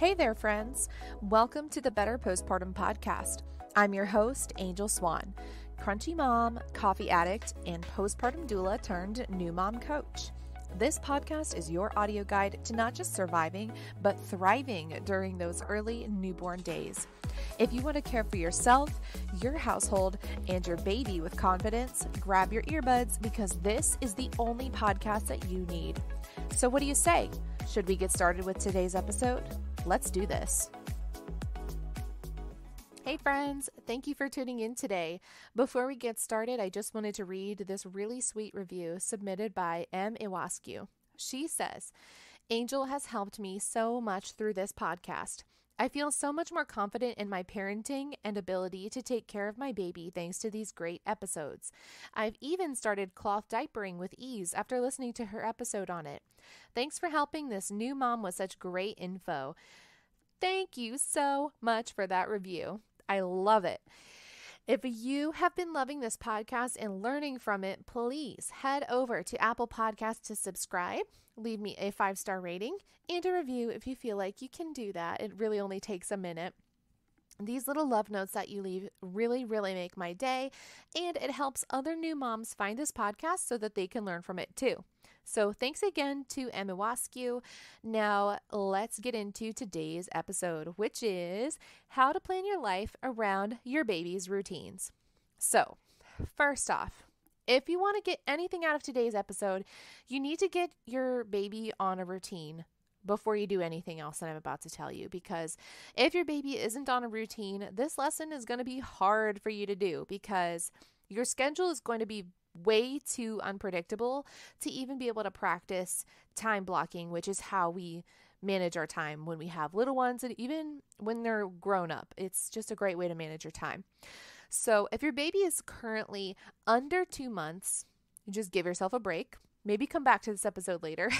Hey there, friends. Welcome to the Better Postpartum Podcast. I'm your host, Angel Swan, crunchy mom, coffee addict, and postpartum doula turned new mom coach. This podcast is your audio guide to not just surviving, but thriving during those early newborn days. If you want to care for yourself, your household, and your baby with confidence, grab your earbuds because this is the only podcast that you need. So what do you say? Should we get started with today's episode? Let's do this. Hey friends, thank you for tuning in today. Before we get started, I just wanted to read this really sweet review submitted by M. Iwascu. She says, Angel has helped me so much through this podcast. I feel so much more confident in my parenting and ability to take care of my baby thanks to these great episodes. I've even started cloth diapering with ease after listening to her episode on it. Thanks for helping this new mom with such great info. Thank you so much for that review. I love it. If you have been loving this podcast and learning from it, please head over to Apple Podcasts to subscribe, leave me a 5-star rating, and a review if you feel like you can do that. It really only takes a minute. These little love notes that you leave really make my day, and it helps other new moms find this podcast so that they can learn from it too. So thanks again to Emma Wascu. Now let's get into today's episode, which is how to plan your life around your baby's routines. So first off, if you want to get anything out of today's episode, you need to get your baby on a routine before you do anything else that I'm about to tell you, because if your baby isn't on a routine, this lesson is going to be hard for you to do because your schedule is going to be way too unpredictable to even be able to practice time blocking, which is how we manage our time when we have little ones and even when they're grown up. It's just a great way to manage your time. So if your baby is currently under 2 months, just give yourself a break. Maybe come back to this episode later.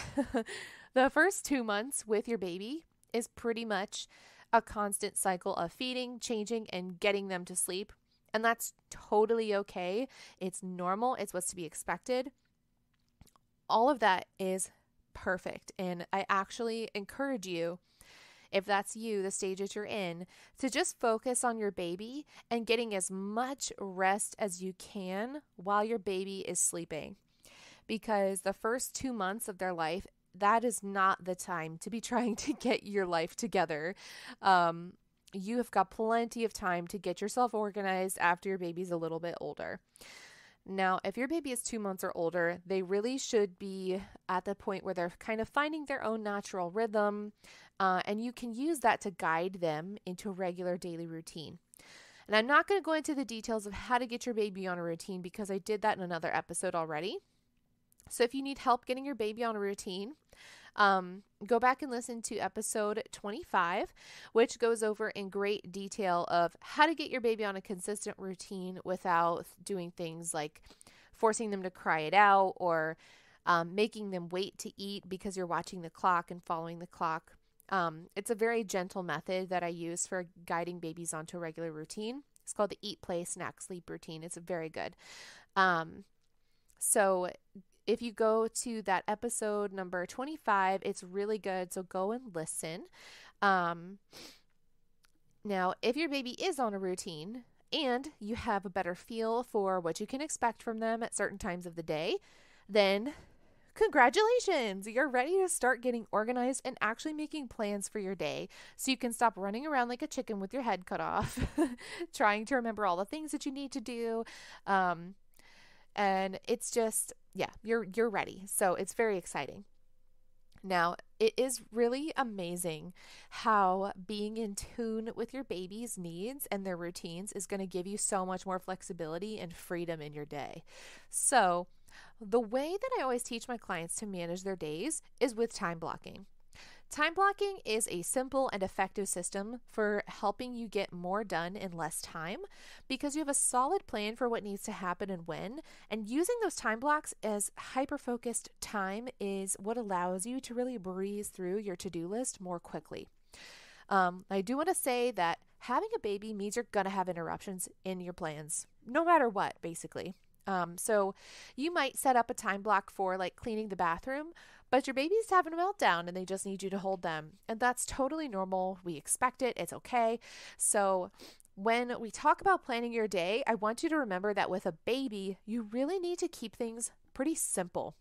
The first 2 months with your baby is pretty much a constant cycle of feeding, changing, and getting them to sleep. And that's totally okay. It's normal. It's what's to be expected. All of that is perfect. And I actually encourage you, if that's you, the stage that you're in, to just focus on your baby and getting as much rest as you can while your baby is sleeping. Because the first 2 months of their life, that is not the time to be trying to get your life together. You have got plenty of time to get yourself organized after your baby's a little bit older. Now, if your baby is 2 months or older, they really should be at the point where they're kind of finding their own natural rhythm, and you can use that to guide them into a regular daily routine. And I'm not going to go into the details of how to get your baby on a routine because I did that in another episode already. So if you need help getting your baby on a routine, go back and listen to episode 25, which goes over in great detail of how to get your baby on a consistent routine without doing things like forcing them to cry it out or making them wait to eat because you're watching the clock and following the clock. It's a very gentle method that I use for guiding babies onto a regular routine. It's called the Eat, Play, Snack, Sleep routine. It's very good. So if you go to that episode number 25, it's really good. So go and listen. Now, if your baby is on a routine and you have a better feel for what you can expect from them at certain times of the day, then congratulations, you're ready to start getting organized and actually making plans for your day so you can stop running around like a chicken with your head cut off, trying to remember all the things that you need to do. And it's just, you're ready. So it's very exciting. Now, it is really amazing how being in tune with your baby's needs and their routines is going to give you so much more flexibility and freedom in your day. So the way that I always teach my clients to manage their days is with time blocking. Time blocking is a simple and effective system for helping you get more done in less time because you have a solid plan for what needs to happen and when, and using those time blocks as hyper-focused time is what allows you to really breeze through your to-do list more quickly. I do want to say that having a baby means you're going to have interruptions in your plans, no matter what, basically. So you might set up a time block for like cleaning the bathroom, But your baby's having a meltdown and they just need you to hold them. And that's totally normal. We expect it. It's okay. So when we talk about planning your day, I want you to remember that with a baby, you really need to keep things pretty simple.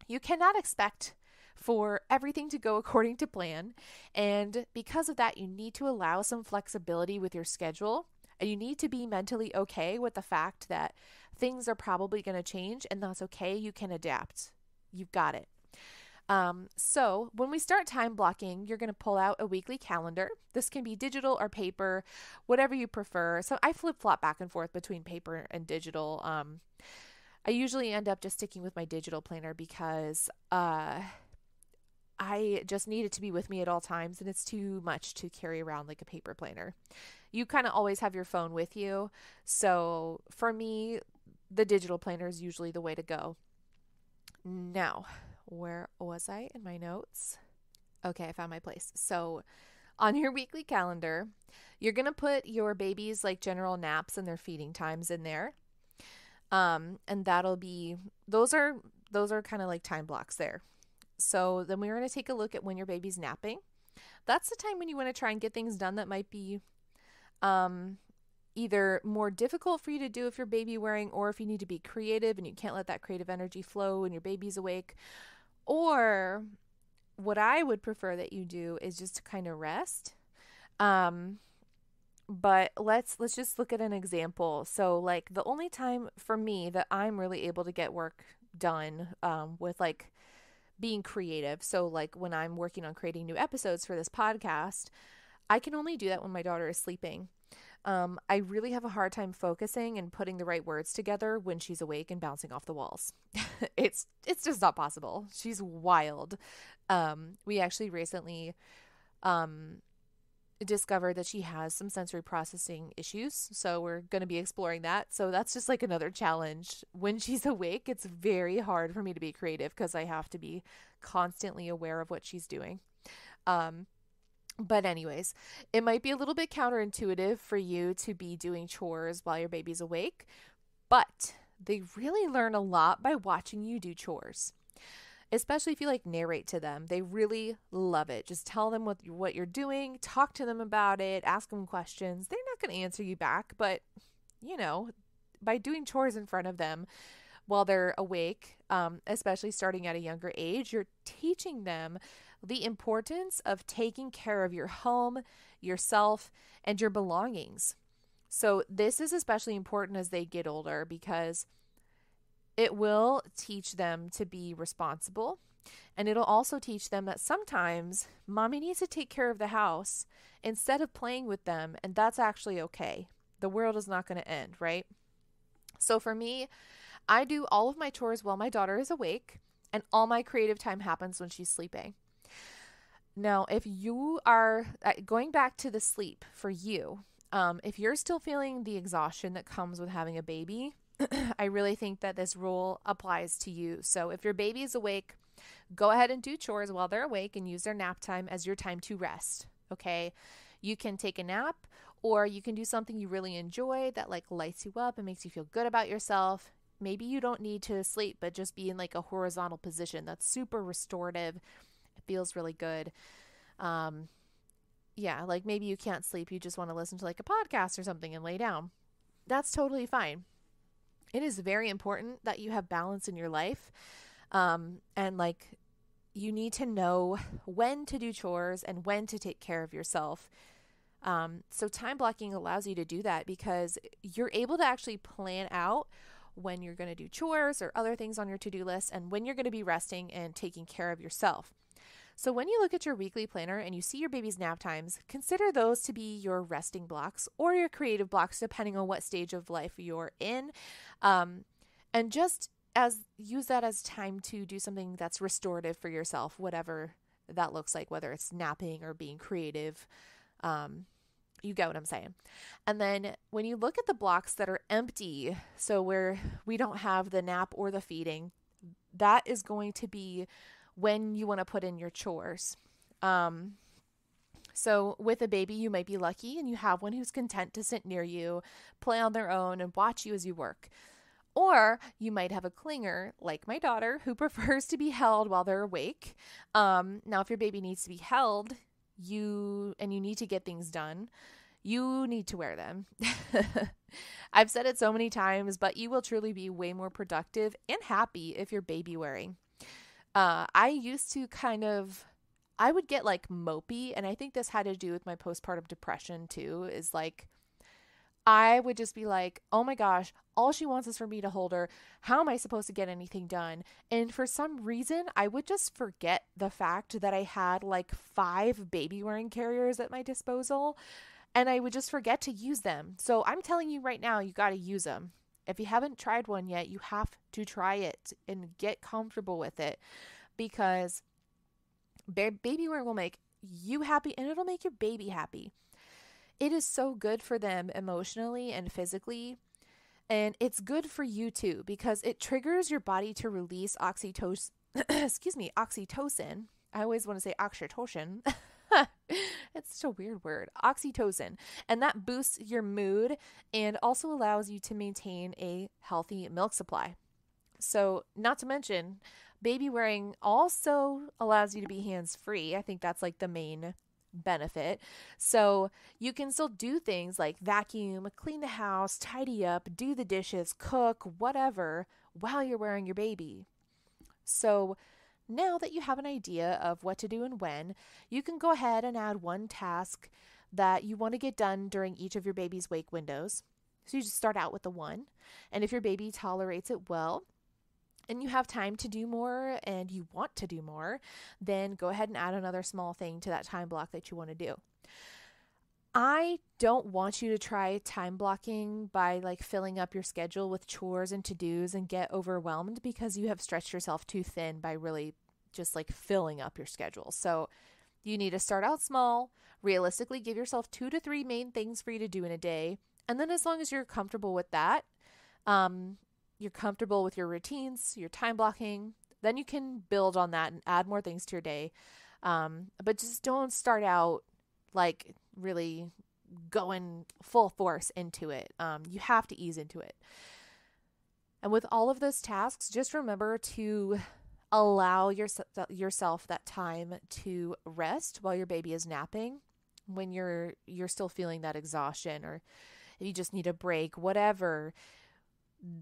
You cannot expect for everything to go according to plan. And because of that, you need to allow some flexibility with your schedule. And you need to be mentally okay with the fact that things are probably going to change, and that's okay. You can adapt. You've got it. So when we start time blocking, you're going to pull out a weekly calendar. This can be digital or paper, whatever you prefer. So I flip-flop back and forth between paper and digital. I usually end up just sticking with my digital planner because I just need it to be with me at all times, and it's too much to carry around like a paper planner. You kind of always have your phone with you. So for me, the digital planner is usually the way to go. Now, where was I in my notes? Okay, I found my place. So on your weekly calendar, you're going to put your baby's like general naps and their feeding times in there. And that'll be, those are kind of like time blocks there. So then we're going to take a look at when your baby's napping. That's the time when you want to try and get things done that might be either more difficult for you to do if you're baby wearing, or if you need to be creative and you can't let that creative energy flow when your baby's awake. Or what I would prefer that you do is just to kind of rest. But let's just look at an example. So like the only time for me that I'm really able to get work done with like being creative. So like when I'm working on creating new episodes for this podcast, I can only do that when my daughter is sleeping. I really have a hard time focusing and putting the right words together when she's awake and bouncing off the walls. It's just not possible. She's wild. We actually recently discovered that she has some sensory processing issues. So we're going to be exploring that. So that's just like another challenge. When she's awake, it's very hard for me to be creative because I have to be constantly aware of what she's doing. But anyways, it might be a little bit counterintuitive for you to be doing chores while your baby's awake, but they really learn a lot by watching you do chores. Especially if you like narrate to them. They really love it. Just tell them what you're doing, talk to them about it, ask them questions. They're not going to answer you back, but you know, by doing chores in front of them while they're awake, especially starting at a younger age, you're teaching them the importance of taking care of your home, yourself, and your belongings. So this is especially important as they get older because it will teach them to be responsible, and it'll also teach them that sometimes mommy needs to take care of the house instead of playing with them, and that's actually okay. The world is not going to end, right? So for me, I do all of my chores while my daughter is awake, and all my creative time happens when she's sleeping. Now, if you are going back to the sleep for you, if you're still feeling the exhaustion that comes with having a baby, I really think that this rule applies to you. So if your baby is awake, go ahead and do chores while they're awake and use their nap time as your time to rest. Okay. You can take a nap, or you can do something you really enjoy that like lights you up and makes you feel good about yourself. Maybe you don't need to sleep, but just be in like a horizontal position. That's super restorative. It feels really good. Yeah, like maybe you can't sleep. You just want to listen to like a podcast or something and lay down. That's totally fine. It is very important that you have balance in your life. And like you need to know when to do chores and when to take care of yourself. So time blocking allows you to do that because you're able to actually plan out when you're going to do chores or other things on your to-do list and when you're going to be resting and taking care of yourself. So when you look at your weekly planner and you see your baby's nap times, consider those to be your resting blocks or your creative blocks, depending on what stage of life you're in. And just use that as time to do something that's restorative for yourself, whatever that looks like, whether it's napping or being creative. You get what I'm saying. And then when you look at the blocks that are empty, so where we don't have the nap or the feeding, that is going to be when you want to put in your chores. So with a baby, you might be lucky and you have one who's content to sit near you, play on their own, and watch you as you work. Or you might have a clinger like my daughter who prefers to be held while they're awake. Now, if your baby needs to be held, you need to get things done, you need to wear them. I've said it so many times, but you will truly be way more productive and happy if you're baby wearing. I used to I would get like mopey, and I think this had to do with my postpartum depression too, is like, I would just be like, oh my gosh, all she wants is for me to hold her. How am I supposed to get anything done? And for some reason, I would just forget the fact that I had like 5 baby wearing carriers at my disposal, and I would just forget to use them. So I'm telling you right now, you got to use them. If you haven't tried one yet, you have to try it and get comfortable with it, because baby wear will make you happy and it'll make your baby happy. It is so good for them emotionally and physically. And it's good for you too, because it triggers your body to release oxytocin. Oxytocin. I always want to say oxytocin. It's such a weird word. Oxytocin. And that boosts your mood and also allows you to maintain a healthy milk supply. So, not to mention, baby wearing also allows you to be hands-free. I think that's like the main benefit. So you can still do things like vacuum, clean the house, tidy up, do the dishes, cook, whatever, while you're wearing your baby. So now that you have an idea of what to do and when, you can go ahead and add one task that you want to get done during each of your baby's wake windows. So you just start out with the one. And if your baby tolerates it well, and you have time to do more and you want to do more, then go ahead and add another small thing to that time block that you want to do. I don't want you to try time blocking by like filling up your schedule with chores and to-dos and get overwhelmed, because you have stretched yourself too thin by really just like filling up your schedule. So you need to start out small, realistically give yourself 2 to 3 main things for you to do in a day. And then as long as you're comfortable with that, you're comfortable with your routines, your time blocking, then you can build on that and add more things to your day. But just don't start out like really going full force into it. You have to ease into it. And with all of those tasks, just remember to allow yourself that time to rest while your baby is napping, when you're still feeling that exhaustion, or if you just need a break, whatever.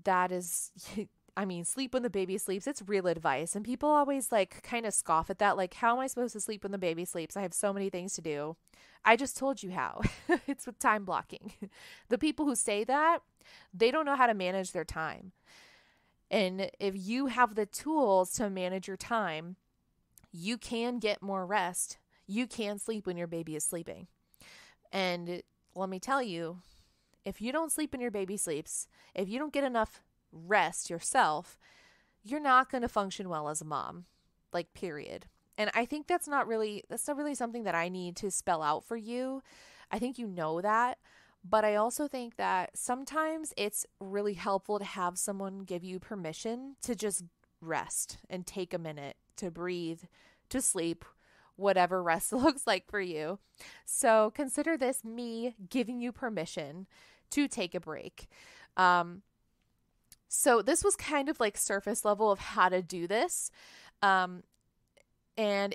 That is, I mean, sleep when the baby sleeps. It's real advice. And people always like kind of scoff at that. Like, how am I supposed to sleep when the baby sleeps? I have so many things to do. I just told you how. It's with time blocking. The people who say that, they don't know how to manage their time. And if you have the tools to manage your time, you can get more rest. You can sleep when your baby is sleeping. And let me tell you, if you don't sleep when your baby sleeps, if you don't get enough rest yourself, you're not going to function well as a mom, like, period. And I think that's not really something that I need to spell out for you. I think you know that. But I also think that sometimes it's really helpful to have someone give you permission to just rest and take a minute to breathe, to sleep, whatever rest looks like for you. So consider this me giving you permission to take a break. So this was kind of like surface level of how to do this. And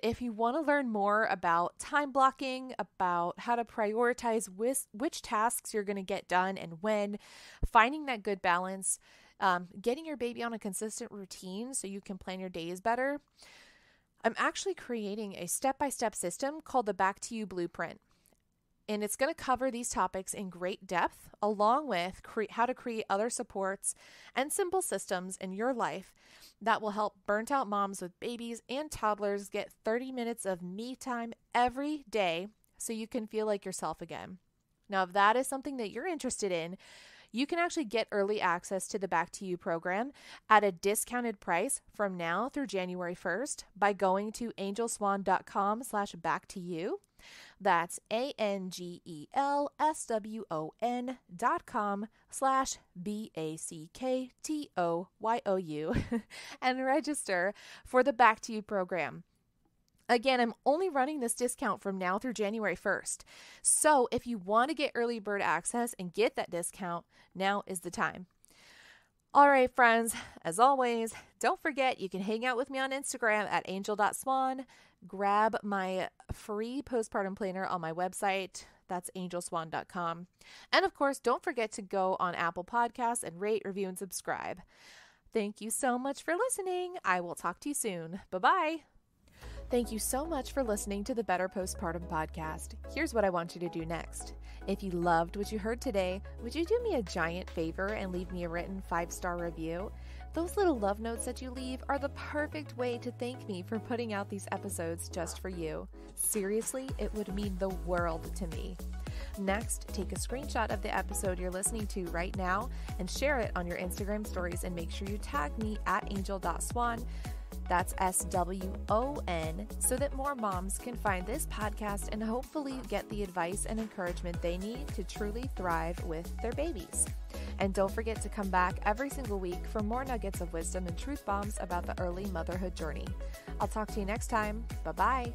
if you want to learn more about time blocking, about how to prioritize which tasks you're going to get done and when, finding that good balance, getting your baby on a consistent routine so you can plan your days better, I'm actually creating a step-by-step system called the Back to You Blueprint. And it's going to cover these topics in great depth, along with how to create other supports and simple systems in your life that will help burnt out moms with babies and toddlers get 30 minutes of me time every day so you can feel like yourself again. Now, if that is something that you're interested in, you can actually get early access to the Back to You program at a discounted price from now through January 1st by going to angelswan.com/backtoyou. That's ANGELSWON.com/BACKTOYOU and register for the Back to You program. Again, I'm only running this discount from now through January 1st. So if you want to get early bird access and get that discount, now is the time. All right, friends, as always, don't forget you can hang out with me on Instagram at angel.swan. Grab my free postpartum planner on my website. That's angelswan.com. And of course, don't forget to go on Apple Podcasts and rate, review, and subscribe. Thank you so much for listening. I will talk to you soon. Bye-bye. Thank you so much for listening to the Better Postpartum Podcast. Here's what I want you to do next. If you loved what you heard today, would you do me a giant favor and leave me a written 5-star review? Those little love notes that you leave are the perfect way to thank me for putting out these episodes just for you. Seriously, it would mean the world to me. Next, take a screenshot of the episode you're listening to right now and share it on your Instagram stories, and make sure you tag me at angel.swan. That's SWON, so that more moms can find this podcast and hopefully get the advice and encouragement they need to truly thrive with their babies. And don't forget to come back every single week for more nuggets of wisdom and truth bombs about the early motherhood journey. I'll talk to you next time. Bye-bye.